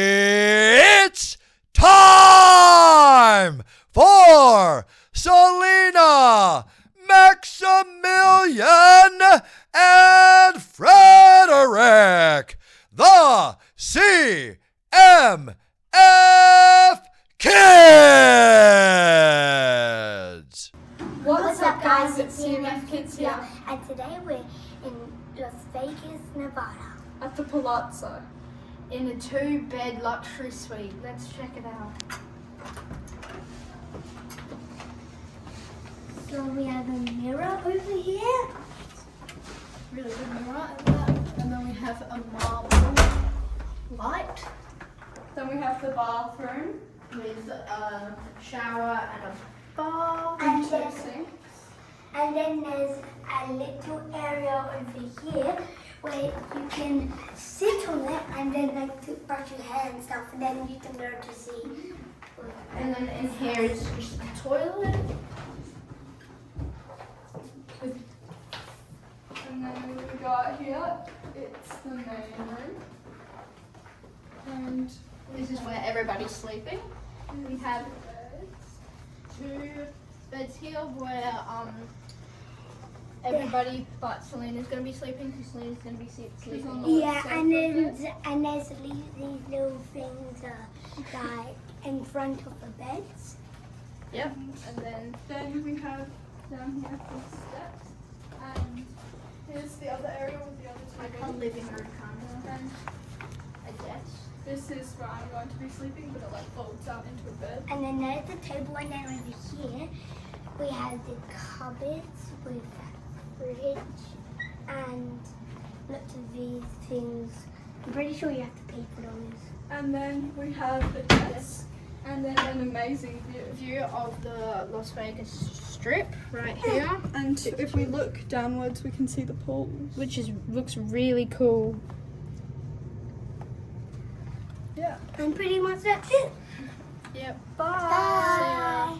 It's time for Selena, Maximilian, and Frederick, the CMF Kids. What's up, guys? It's CMF Kids here. And today we're in Las Vegas, Nevada. At the Palazzo. In a 2-bed luxury suite. Let's check it out. So we have a mirror over here. Really good mirror and that. And then we have a marble light. Then we have the bathroom with a shower and a bar And two then- sinks. And then there's a little area over here where you can sit on it and then like to brush your hair and stuff, and then you can learn to see. And then in here is just a toilet. And then we got here, it's the main room. And this is where everybody's sleeping. And we have two beds here where everybody but Selena's going to be sleeping because Selena's going to be sleeping on the Yeah, sofa and bed. there's these little things like in front of the beds. Yep. And then we have down here the steps. And here's the other area with the other two Like a beds. living room kind of thing, I guess. This is where I'm going to be sleeping, but it like folds out into a bed. And then there's the table, and then over here we have the cupboards with a fridge and lots of these things. I'm pretty sure you have to pay for those. And then we have the desk, and then an amazing view. View of the Las Vegas Strip right here, And if we look downwards, we can see the pool. which looks really cool. Yeah. And pretty much that's it. Yep. Bye. Bye.